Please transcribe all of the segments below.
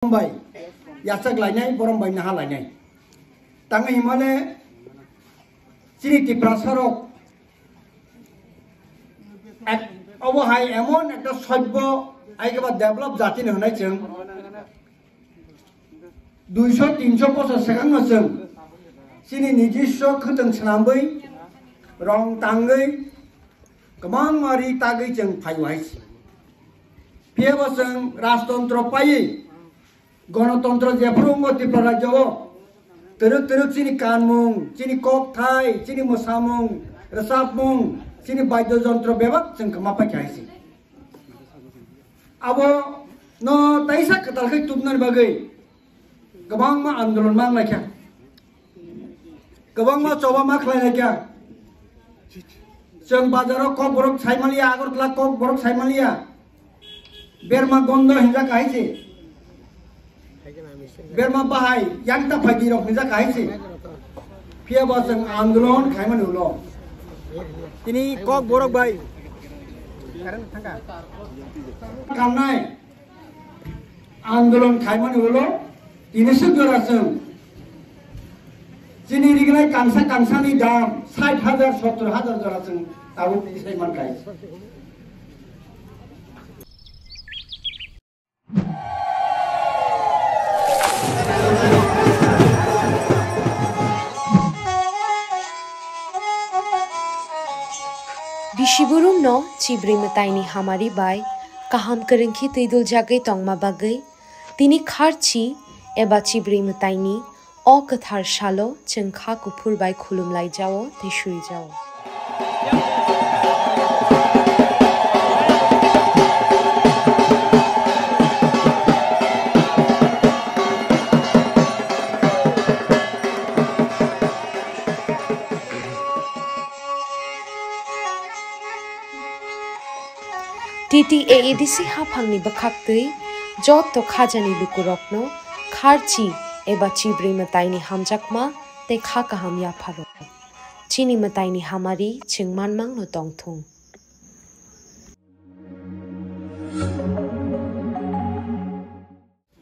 Bay yasak lainnya borong bay naha lainnya tangan himale ciri ti prasarok ek awahai emon ekta sabbo aigaba develop jati ne honai cheng 200-300 বছর সেখানে जों सिनि निजिस्व खोदों सोनाबै रं तांगै गोबां मारि तागै जों फायवाय फेबो जों राजतंत्र पायै गणतंत्र जेफ्रो मतिप्रा राज्यो तरक तरक सिनि कानमुं सिनि ककथाय सिनि मोसामुं रोजाबमुं सिनि बाद्ययन्त्र बेबाक जों खोमा पायखायसै आबो न ताइसा खोथालखै तुबनार बागै गोबां मा आन्दोलन मांलायखा गोबां मा चबा मा खालायलायखा जों बाजाराव कक बरक सायमालिया आगरतला कक बरक सायमालिया बेरमा गन्ध हिंजा काहिसे बेरमा बाहाय यांता फायदि रक हिंजा काहिसे फियाबा जों आन्दोलन खायमान उलो तिनि कक बरक बाय कामनाय आन्दोलन खायमान उलो ini segera जों sini dikenai kansa-kansani dalam 60,000 70,000 jora जों tahu di Saiman kai Bishiburung no cibri metaini hamari bai kaham kerengki tidul jagai tongma bagai tini kharchi एबा चिब्री मताइनी अ कथार शालो चंखा कुफुर बाय खुलुमलाय जाओ तेसुई जाओ TTAEDC हाफांनि बखाक्तै जत खाजानि लुकुरकनो खारची एबा चिब्री मताइनी हामजाकमा ते खा काहाम याफारो चिनी मताइनी हामारी चिंगमानमांग नो तंगथुं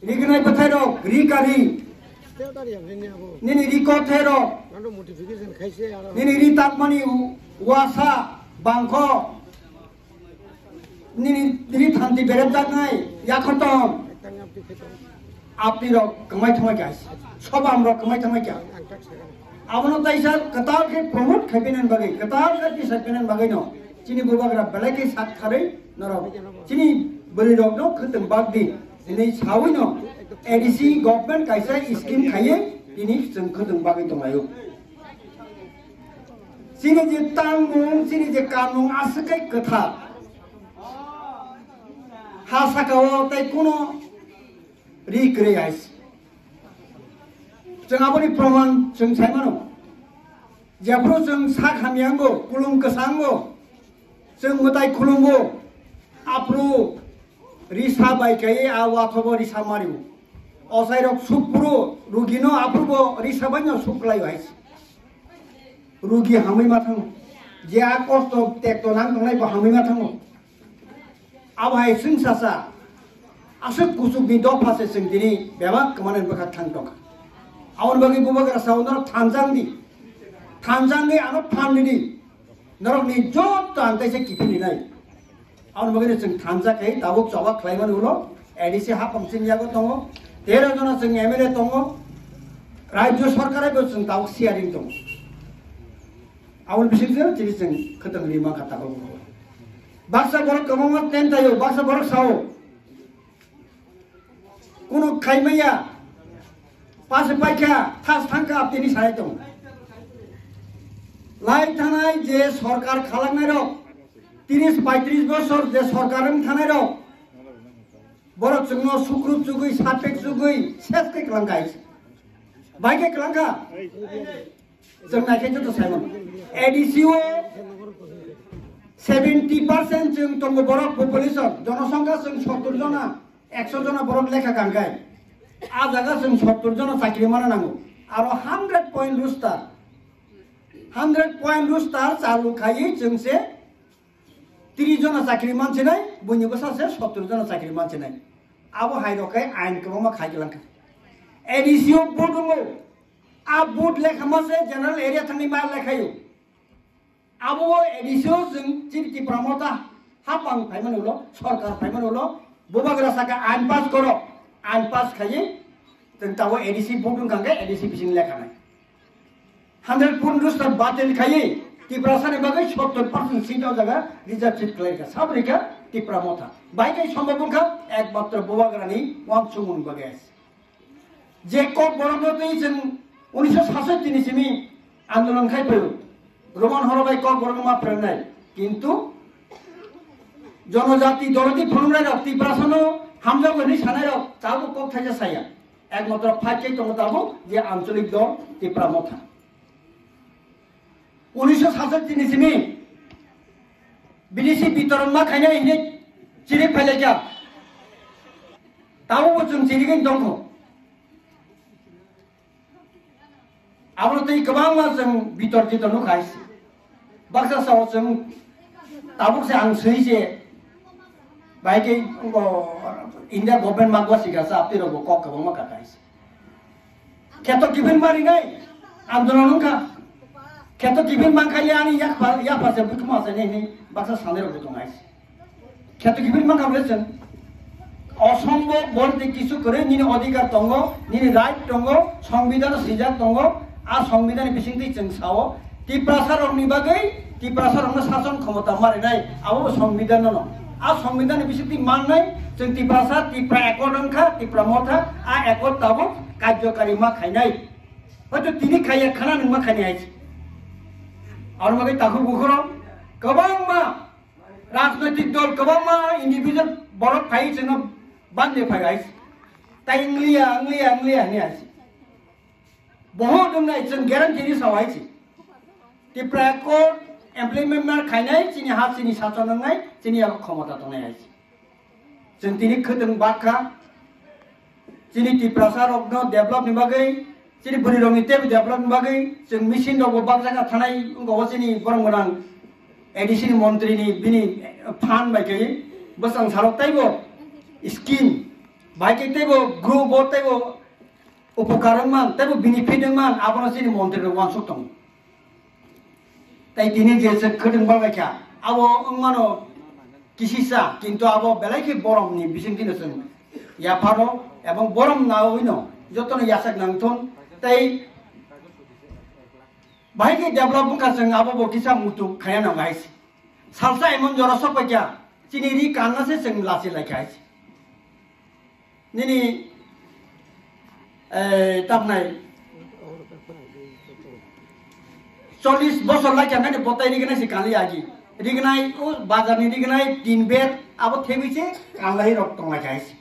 रिगनाय बथायरो रिकारी निनि रिकथेरो निनि रिताकमानि वासा बांखो निनि रिथान्ति बेरेबजानाय याखतम आपनी रॉक कमाई थमाई क्या सब आम रॉक कमाई थमाई क्या आवनो ताइसा कतार के प्रमोट खबिनन बगे कतार के दिसबिनन बगे नो चिनी बुबागरा बेले के साथ खारे नरो चिनी बलि रॉक नो खतम बागदी इने सावै नो एडीसी गवर्नमेंट काइसा स्कीम खाये इनि जों खतम बागै दंलायो चिनी जे तांगुं चिनी जे कानुं आसकै कथा हासाकाव ताइ कुनो recreate जों आबोनि प्रमाण जों सायमानो जेफ्रो जों सा खामियांगो कुलुम कसांगो जों मताय खुलुमगो आप्रु रिसा बायखाय आवाथबो रिसा मारिबो असायरक सुपुरु रुगिनो आप्रुबो रिसा बायनो सुप्लाय हाइस रुगि हामै माथां जे आ कष्ट टेक्ट नां दंनायबो हामै माथां आबाय जों सासा asuk kusuk di dopa se sendiri bewa kemarin bekat tangtok awan bagi bubaga saudara tanjang di anak pan di narok ni jod tantai se kipini nai awan bagi seng tanjak kai tabuk coba klaiman ulo edisi hapam sing jago tongo 13 jona seng MLA tongo rajyo sarkare be seng tabuk sharing tongo awan bising se jadi seng keteng lima kata ko baksa borok kamongot tentayo baksa borok sao কোনো খাইমাইয়া পাশে পাইখা thus thangka আপনি সাহায্য দं লাই থানায় যে সরকার খালাংনাই rock 30-35 বছর যে সরকারং থানাই rock বরক जोंनो सुक्रुप जुगै सापेक जुगै सेसकै क्लांगाय बाइके क्लांगा जों नायखै तो सायमन एडीसीओ 70% जों तंग बरक पपुलेशन जनसंख्या जों 70 जना 100 जना बरक लेखा गांगाय आ जागा जों 70 जना चाकरि माना नांगौ आरो 100 पॉइंट रुस्टार चालु खायै जोंसे 30 जना चाकरि मानसि नाय बयनिबो सासे 70 जना चाकरि मानसि नाय abo hai rokai ain ko ma khai gelang edisio bodungo a bod lekha ma se general area thani ma lekhayo abo edisio jeng chiti pramota hapang phaimanulo sarkar phaimanulo bobagra saka ain pass khaye jeng tawo edisi bodung kangge edisi bising lekha nai 100% batil khaye Tiprasane bagai 70% সিটাও জায়গা reserve seat ক্লাইকা সাবরিকা Tipra মথা বাইকাই সম্ভাবনা একমাত্র বোবাগ্রানি ওয়াংচুমুন বাগে যে cock বরমতেই যেন 1967 সিমি আন্দোলন খাইপেল Roman হরবাই cock Barama প্রেরণাই কিন্তু জনজাতি দলতি ফনুরাই টিপ্রাসানো হামজাগনি সানায় চাবো কক থাইজা সাইয়া একমাত্র ফাইকাই তমতাবো যে আঞ্চলিক দল টিপ্রা মথা 1967 সিমি বিদেশি বিতরণ মা খাইনা ইনে চিরি ফেলেকা তাও जों চিরিগেন দङ आबोतै गोबां मा जों बितर जितनु खाइसि बाक्सा साव जों ताबुकसे आं सैसे बाइकै इन्डिया गभर्नमेन्ट मा गसिगा साप्तिरो कक गोबां मा काटाइसि केतो किबिन मारिङै आन्दोलन का Keto kibin mangkali ani ya pasal bukan masa ni bahasa sandir betul guys. Keto kibin mangkali lesen. Osombo bolte kisu kore ni odikar tongo, ni right tongo, সংবিধান sijak tongo, a সংবিধান bising ti jeng sawo. Ti prasar orang ni bagai, ti prasar orang sason khamata mari nai. Abo সংবিধান no. A সংবিধান bising ti man nai, jeng ti prasar ti pra ekodon kha, ti pramotha, a ekod tabo কার্যকারী মা খাই নাই। হয়তো তিনি খাইয়া খানা নংমা খাইনি আইছে। और मगे ताकु बुखरो कबांगमा राजनैतिक दल कबांगमा इंडिविजुअल बरफ फाइ जों बांदे फाइस ताइंगलिया नि आइस बहुत दंनाय जों ग्यारान्टी नि सावाइस टिप्राको एमप्लॉयमेंट मार खाइनाय चिनि हा चिनि साचननाय चिनि आ क्षमता दंनाय आइस जों तिनि खोदों बाखा चिनि टिप्रासार अग्न डेभलप नि बागै Jadi beri dong itu develop bagai, jeng mesin dong bangsa kan tanai ungkau sini orang edisi ni menteri ni bini fan bagai, besang salok taibo, skin, bagai taibo, grow bot taibo, upokaran man, taibo benefit man, apa nasi ni menteri dong wansuk tong. Tai dini jasa kedeng bagai kya, awo mano kisisa, kintu awo belai ke borom ni bising kini sen, ya paro, abang borom nau ino, jotono yasak nangton. Tai baik develop kan seng apa bo kisah mutu kaya na guys salsa emon jora sopa kya chini ri kanna se seng lasi la guys nini tap nai 40 বছর la kya nai botai ri gna si kali agi ri gnai o bazar ni ri gnai 3 bed abo thebise kanlai rok tong la guys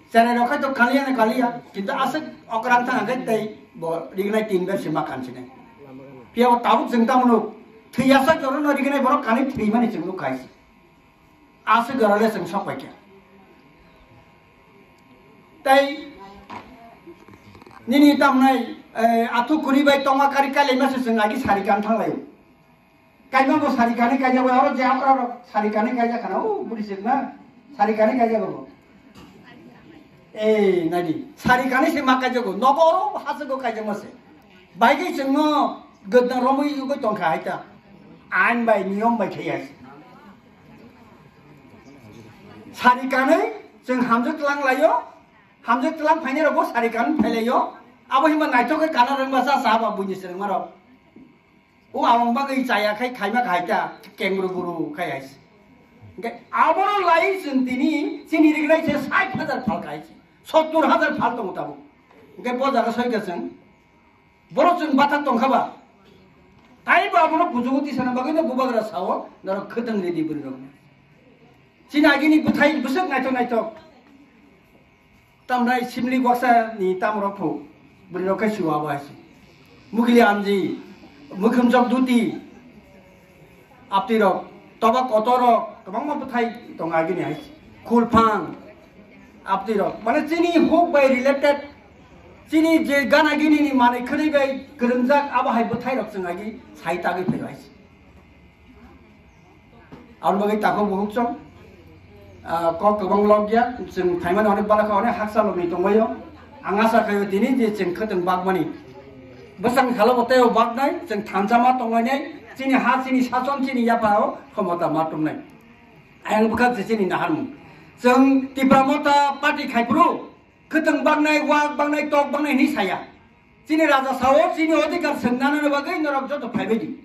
Saya nak kata kalian, kita asal orang tangan kita, dikenai tinggal semakan sini. Pihak tahu jengta mulu, tiasa orang nak dikenai baru kali terima ni jenglu kais. Asal gerale jeng sampai kya. Tapi, ni tamnai, atu kuri baik tonga kari kali masih jeng lagi sarikan thang layu. Kaya mau sarikan ni kaya orang jawab orang sarikan ni kaya kan, oh budi jengna, sarikan ni kaya kau. Nadi, sari kani se makai jago, nogoro hasil go kai jago se. Bagai cengmo gedang romo itu go tongkai ita, an bai niom bai kaya. Sari kani ceng hamzuk telang layo, hamzuk telang paine robo sari kani pelayo. Abo hima naito ke kana reng bahasa sahaba bunyi sereng maro. O awang bagai caya kai kai mak kai ta, kenguru guru kaya. Abo lai sentini sini dikenai se 60,000 fal kai. 70,000 फाल दं Tabo okay बजारा सयगासं बरजों बाथा दंखाबा ताइ बाबुनो बुजुगति साना बागैनो बुबाग्रा साव नर खोदों ready बुरि दं चिनागिनि बुथाइ बुसक नायथ तामराय सिमलि बक्सा नि तामरखौ बुरि रखाय सुवा बासि मुगलि आमजि मुखम जग दुति आपतिरक तबा कतरक गोबां मा बुथाइ दं आगिनि हाय खुलफां Abdirok, mana sini hook by related, sini je gana gini ni mana kiri by kerunjak apa hai betai rok sengaji saya tagi perwais. Awal bagai takut buhuk cong, kok kebang logya jeng thaiman onek balaka onek haksa lomi tongbayo angasa kayo dini je jeng keteng bagmani besang khalo boteo bagnai jeng thanjama tongnai chini ha chini sajon chini yapao khomota matumnai ayang bukat chini naharmu jeng tipramota party khaipru keteng bagnai wak bagnai tok bagnai ni saya chini raja sao chini odikar sengnana bagai norok joto phaibedi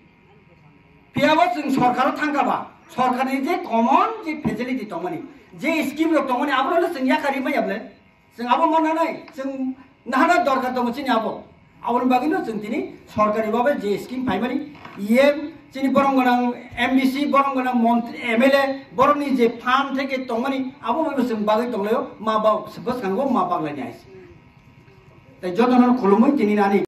piawa jeng sorkaro thangkaba सरकारनि जे कमन जे facility दंमोन जे scheme दंमोन आबोनो जों याखारि मायाबले जों आबो मानानै जों नाहाना दरकार दङ चिनि आबोन बागैनो जों दिनै सरकारि भाबे जे स्कीम फाइमानि इएम चिनि बरंगनां एमडीसी बरंगनां मन्त्री एमएलए बरंनि जे फार्म থেকে दंमोन आबो जों बागै दंलायो मा बाव सबस खांगो मा बागलायनि आइस ताइ जतन खुलुमै दिनै नानि